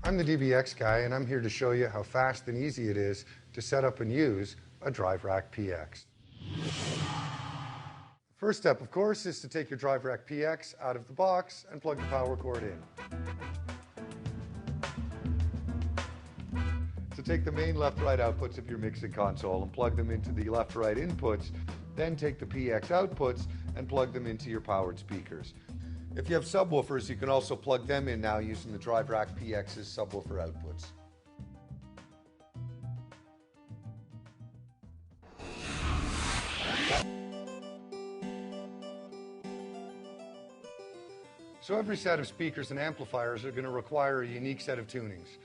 I'm the DBX guy, and I'm here to show you how fast and easy it is to set up and use a DriveRack PX. First step, of course, is to take your DriveRack PX out of the box and plug the power cord in. So take the main left-right outputs of your mixing console and plug them into the left-right inputs, then take the PX outputs and plug them into your powered speakers. If you have subwoofers, you can also plug them in now using the DriveRack PX's subwoofer outputs. So every set of speakers and amplifiers are going to require a unique set of tunings.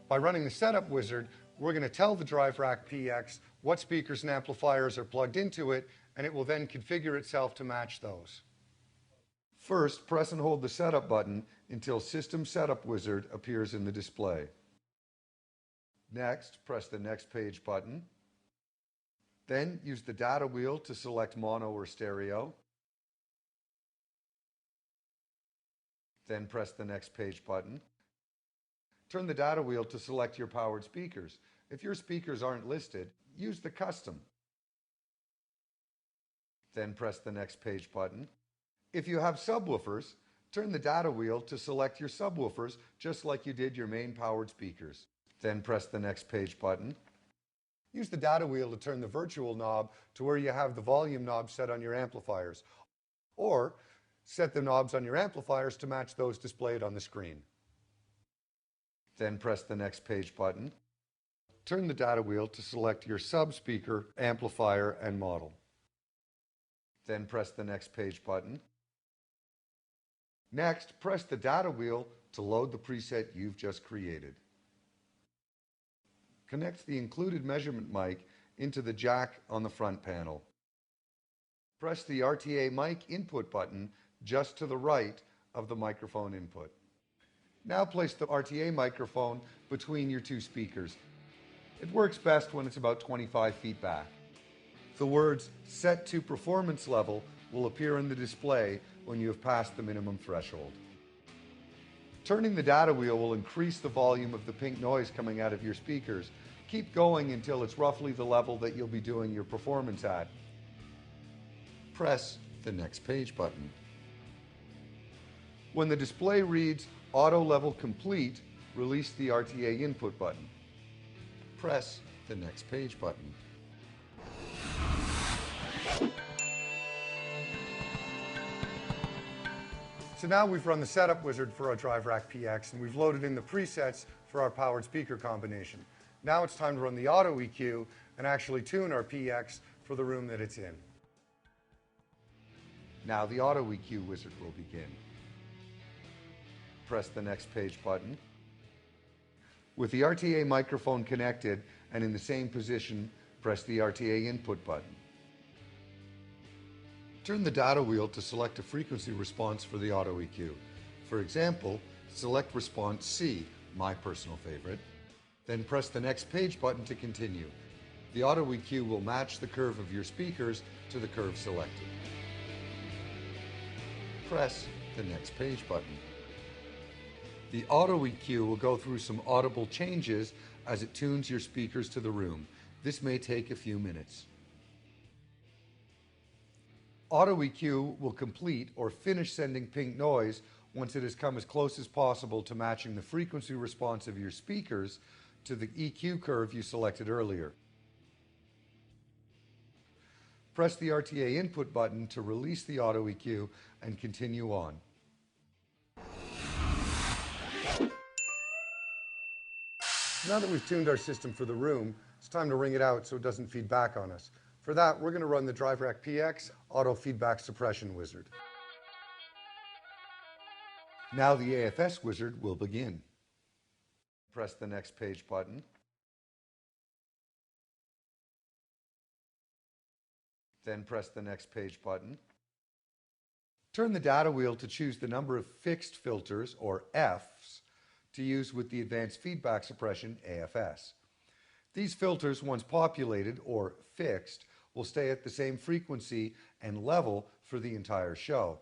By running the setup wizard, we're going to tell the DriveRack PX what speakers and amplifiers are plugged into it, and it will then configure itself to match those. First, press and hold the setup button until System Setup Wizard appears in the display. Next, press the Next Page button. Then use the data wheel to select mono or stereo. Then press the Next Page button. Turn the data wheel to select your powered speakers. If your speakers aren't listed, use the Custom. Then press the Next Page button. If you have subwoofers, turn the data wheel to select your subwoofers just like you did your main powered speakers. Then press the Next Page button. Use the data wheel to turn the virtual knob to where you have the volume knob set on your amplifiers, or set the knobs on your amplifiers to match those displayed on the screen. Then press the Next Page button. Turn the data wheel to select your sub-speaker, amplifier, and model. Then press the Next Page button. Next, press the data wheel to load the preset you've just created. Connect the included measurement mic into the jack on the front panel. Press the RTA mic input button just to the right of the microphone input. Now place the RTA microphone between your two speakers. It works best when it's about 25 feet back. The words "Set to Performance Level" will appear in the display when you have passed the minimum threshold. Turning the data wheel will increase the volume of the pink noise coming out of your speakers. Keep going until it's roughly the level that you'll be doing your performance at. Press the Next Page button. When the display reads Auto Level Complete, release the RTA input button. Press the Next Page button. So now we've run the setup wizard for our DriveRack PX, and we've loaded in the presets for our powered speaker combination. Now it's time to run the auto EQ and actually tune our PX for the room that it's in. Now the auto EQ wizard will begin. Press the Next Page button. With the RTA microphone connected and in the same position, press the RTA input button. Turn the data wheel to select a frequency response for the auto EQ. For example, select response C, my personal favorite. Then press the Next Page button to continue. The auto EQ will match the curve of your speakers to the curve selected. Press the Next Page button. The auto EQ will go through some audible changes as it tunes your speakers to the room. This may take a few minutes. Auto EQ will complete or finish sending pink noise once it has come as close as possible to matching the frequency response of your speakers to the EQ curve you selected earlier. Press the RTA input button to release the auto EQ and continue on. Now that we've tuned our system for the room, it's time to ring it out so it doesn't feed back on us. For that, we're going to run the DriveRack PX Auto Feedback Suppression Wizard. Now the AFS wizard will begin. Press the Next Page button. Then press the Next Page button. Turn the data wheel to choose the number of fixed filters, or Fs, to use with the Advanced Feedback Suppression, AFS. These filters, once populated, or fixed, will stay at the same frequency and level for the entire show.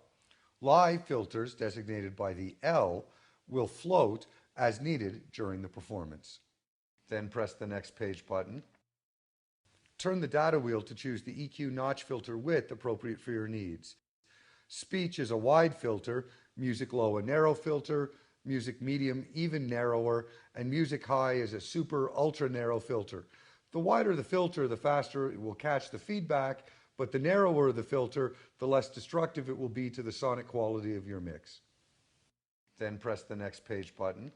Live filters, designated by the L, will float as needed during the performance. Then press the Next Page button. Turn the data wheel to choose the EQ notch filter width appropriate for your needs. Speech is a wide filter, music low a narrow filter, music medium even narrower, and music high is a super ultra narrow filter. The wider the filter, the faster it will catch the feedback, but the narrower the filter, the less destructive it will be to the sonic quality of your mix. Then press the Next Page button.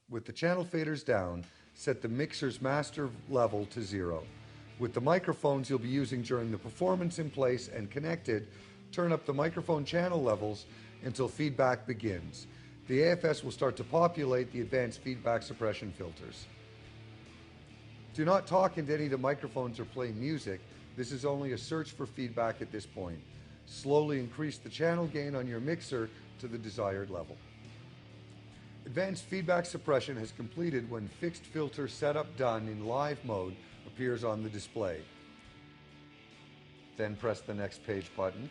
With the channel faders down, set the mixer's master level to 0. With the microphones you'll be using during the performance in place and connected, turn up the microphone channel levels until feedback begins. The AFS will start to populate the advanced feedback suppression filters. Do not talk into any of the microphones or play music. This is only a search for feedback at this point. Slowly increase the channel gain on your mixer to the desired level. Advanced feedback suppression has completed when fixed filter setup done in live mode appears on the display. Then press the Next Page button.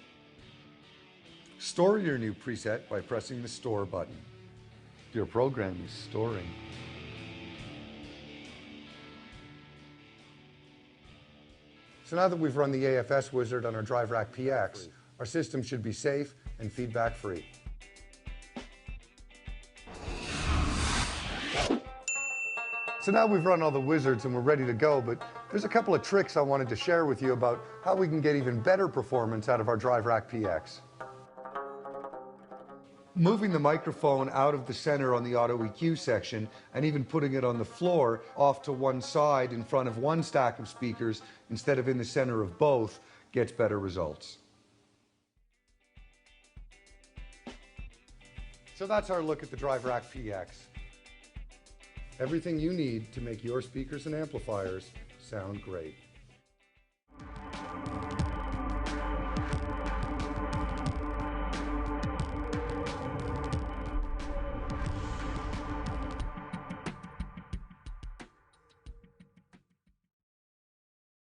Store your new preset by pressing the Store button. Your program is storing. So now that we've run the AFS wizard on our DriveRack PX, our system should be safe and feedback free. So now we've run all the wizards and we're ready to go, but there's a couple of tricks I wanted to share with you about how we can get even better performance out of our DriveRack PX. Moving the microphone out of the center on the auto EQ section and even putting it on the floor off to one side in front of one stack of speakers instead of in the center of both gets better results. So that's our look at the DriveRack PX. Everything you need to make your speakers and amplifiers sound great.